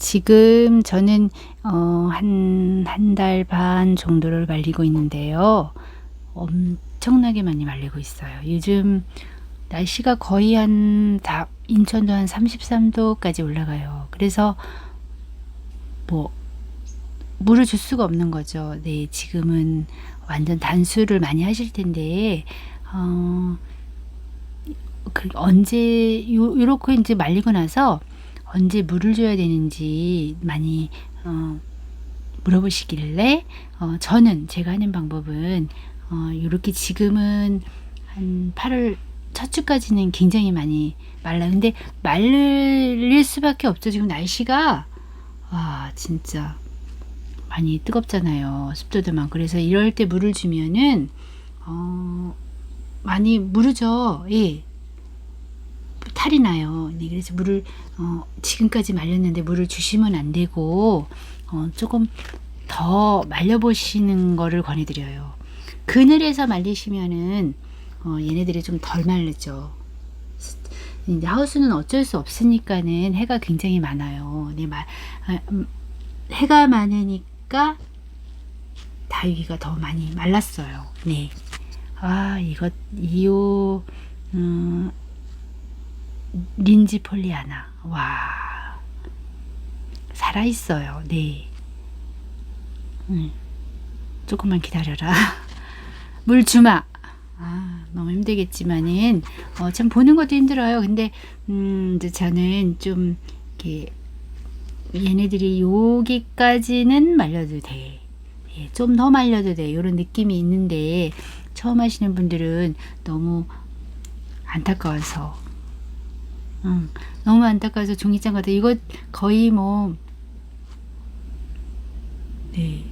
지금 저는 한 달 반 정도를 말리고 있는데요. 엄청나게 많이 말리고 있어요. 요즘 날씨가 거의 인천도 한 33도까지 올라가요. 그래서 뭐 물을 줄 수가 없는 거죠. 네, 지금은 완전 단수를 많이 하실 텐데 언제 요렇게 이제 말리고 나서 언제 물을 줘야 되는지 많이 물어보시길래 저는 제가 하는 방법은 요렇게 지금은 한 8월 첫 주까지는 굉장히 많이 말라요. 근데 말릴 수밖에 없죠. 지금 날씨가 진짜 많이 뜨겁잖아요. 습도도 많고. 그래서 이럴 때 물을 주면은 많이 무르죠. 예. 탈이 나요. 네, 그래서 물을 지금까지 말렸는데 물을 주시면 안 되고 조금 더 말려보시는 거를 권해드려요. 그늘에서 말리시면은 얘네들이 좀 덜 마르죠. 이제 하우스는 어쩔 수 없으니까는 해가 굉장히 많아요. 네, 해가 많으니까 다육이가 더 많이 말랐어요. 네. 린지 폴리아나. 와, 살아있어요. 네. 조금만 기다려라. 물 주마. 너무 힘들겠지만은 참 보는 것도 힘들어요. 근데 이제 저는 좀 이렇게 얘네들이 여기까지는 말려도 돼. 예, 좀 더 말려도 돼. 이런 느낌이 있는데 처음 하시는 분들은 너무 안타까워서 너무 안타까워서 종이장 같아. 이거 거의 네,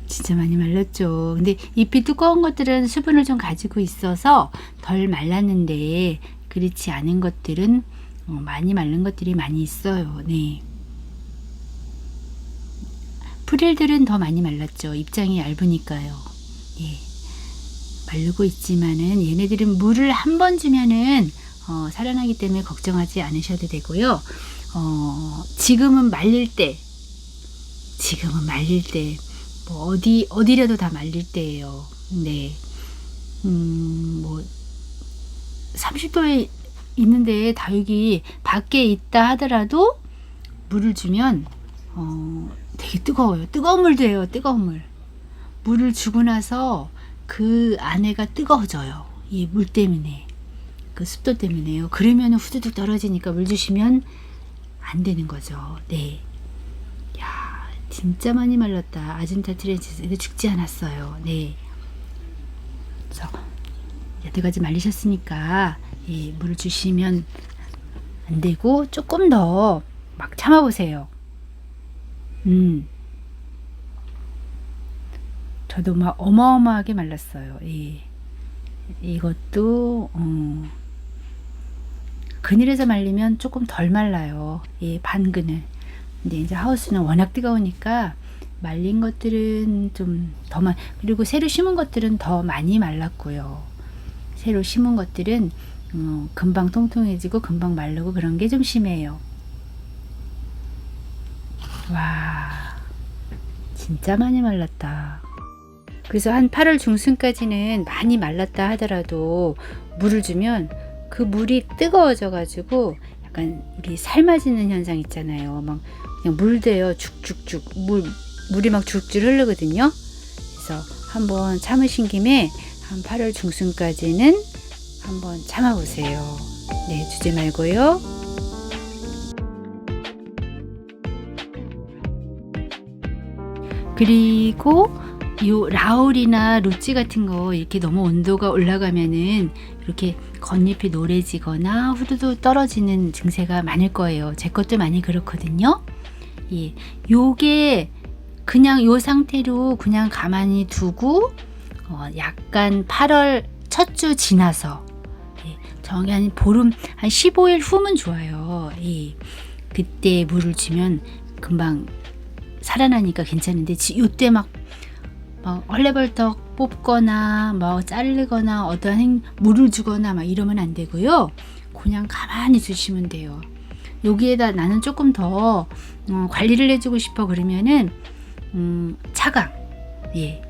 진짜 많이 말랐죠. 근데 잎이 두꺼운 것들은 수분을 좀 가지고 있어서 덜 말랐는데 그렇지 않은 것들은 많이 마른 것들이 많이 있어요. 네. 프릴들은 더 많이 말랐죠. 입장이 얇으니까요. 예. 마르고 있지만은 얘네들은 물을 한 번 주면은 살아나기 때문에 걱정하지 않으셔도 되고요. 지금은 말릴 때 뭐 어디라도 다 말릴 때예요. 네. 30도에 있는데 다육이 밖에 있다 하더라도 물을 주면 되게 뜨거워요. 뜨거운 물도 해요. 뜨거운 물. 물을 주고 나서 그 안에가 뜨거워져요. 이 물 때문에. 그 습도 때문에요. 그러면 후두둑 떨어지니까 물 주시면 안 되는 거죠. 네. 야, 진짜 많이 말랐다. 아진타트렌치스도 죽지 않았어요. 네. 그래서 여태까지 말리셨으니까 물을 주시면 안 되고 조금 더 막 참아보세요. 저도 막 어마어마하게 말랐어요. 예. 이것도 그늘에서 말리면 조금 덜 말라요. 예, 반그늘. 근데 이제 하우스는 워낙 뜨거우니까 말린 것들은 좀 더 그리고 새로 심은 것들은 더 많이 말랐고요. 새로 심은 것들은 금방 통통해지고 금방 마르고 그런 게 좀 심해요. 와, 진짜 많이 말랐다. 그래서 한 8월 중순까지는 많이 말랐다 하더라도 물을 주면 그 물이 뜨거워져 가지고 약간 우리 삶아지는 현상 있잖아요. 막 그냥 물대요. 죽죽죽 물이 막 줄줄 흐르거든요. 그래서 한번 참으신 김에 한 8월 중순까지는 한번 참아 보세요. 네, 주지 말고요. 그리고 요 라울이나 로지 같은 거 이렇게 너무 온도가 올라가면은 이렇게 겉잎이 노래지거나 후두둑 떨어지는 증세가 많을 거예요. 제 것도 많이 그렇거든요. 예, 요게 그냥 요 상태로 그냥 가만히 두고 약간 8월 첫 주 지나서 정이 한 보름 한 15일 후면 좋아요. 예, 그때 물을 주면 금방 살아나니까 괜찮은데 요때 막 헐레벌떡 뽑거나 자르거나 어떤 물을 주거나 막 이러면 안 되고요. 그냥 가만히 두시면 돼요. 여기에다 나는 조금 더 관리를 해주고 싶어 그러면은 차강, 예,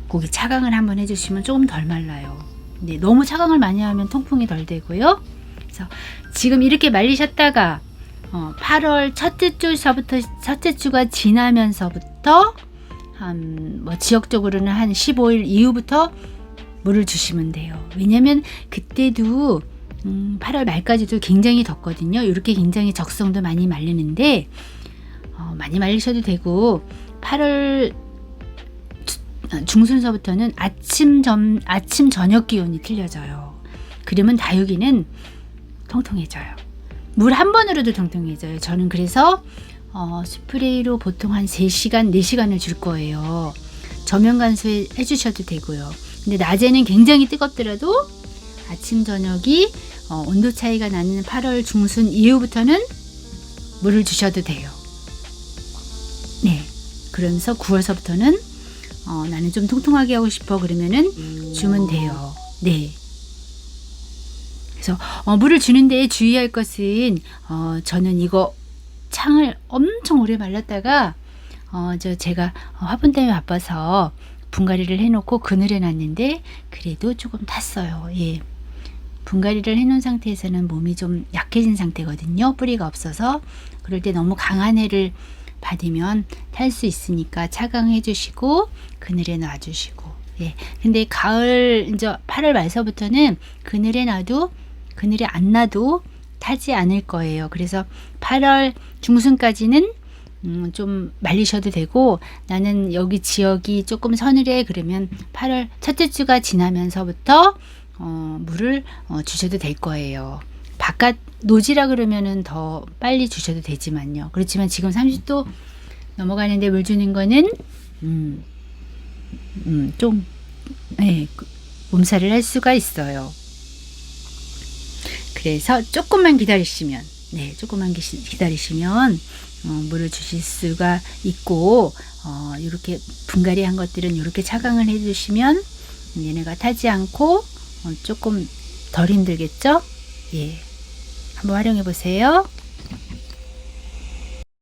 고기 차강을 한번 해주시면 조금 덜 말라요. 네, 너무 차강을 많이 하면 통풍이 덜 되고요. 그래서 지금 이렇게 말리셨다가 8월 첫째 주가 지나면서부터 뭐 지역적으로는 한 15일 이후부터 물을 주시면 돼요. 왜냐면 그때도 8월 말까지도 굉장히 덥거든요. 이렇게 굉장히 적성도 많이 말리는데 많이 말리셔도 되고 8월 중순서부터는 아침 저녁 기온이 틀려져요. 그러면 다육이는 통통해져요. 물 한 번으로도 통통해져요. 저는 그래서 스프레이로 보통 한 3시간, 4시간을 줄 거예요. 저면 간수해 주셔도 되고요. 근데 낮에는 굉장히 뜨겁더라도 아침 저녁이 온도 차이가 나는 8월 중순 이후부터는 물을 주셔도 돼요. 네. 그러면서 9월서부터는 나는 좀 통통하게 하고 싶어 그러면은 주면 돼요. 네. 그래서 물을 주는데 주의할 것은 저는 이거 창을 엄청 오래 말렸다가 제가 화분 때문에 바빠서 분갈이를 해놓고 그늘에 놨는데 그래도 조금 탔어요. 예. 분갈이를 해놓은 상태에서는 몸이 좀 약해진 상태거든요. 뿌리가 없어서. 그럴 때 너무 강한 해를 받으면 탈 수 있으니까 차강해 주시고 그늘에 놔주시고. 예. 근데 가을 이제 8월 말서부터는 그늘에 안 놔도 타지 않을 거예요. 그래서 8월 중순까지는 좀 말리셔도 되고, 나는 여기 지역이 조금 서늘해 그러면 8월 첫째 주가 지나면서부터 물을 주셔도 될 거예요. 바깥 노지라 그러면은 더 빨리 주셔도 되지만요. 그렇지만 지금 30도 넘어가는데 물 주는 거는 좀 몸살을 할 수가 있어요. 그래서 조금만 기다리시면 물을 주실 수가 있고, 이렇게 분갈이 한 것들은 이렇게 차강을 해주시면 얘네가 타지 않고 조금 덜 힘들겠죠? 예, 한번 활용해 보세요.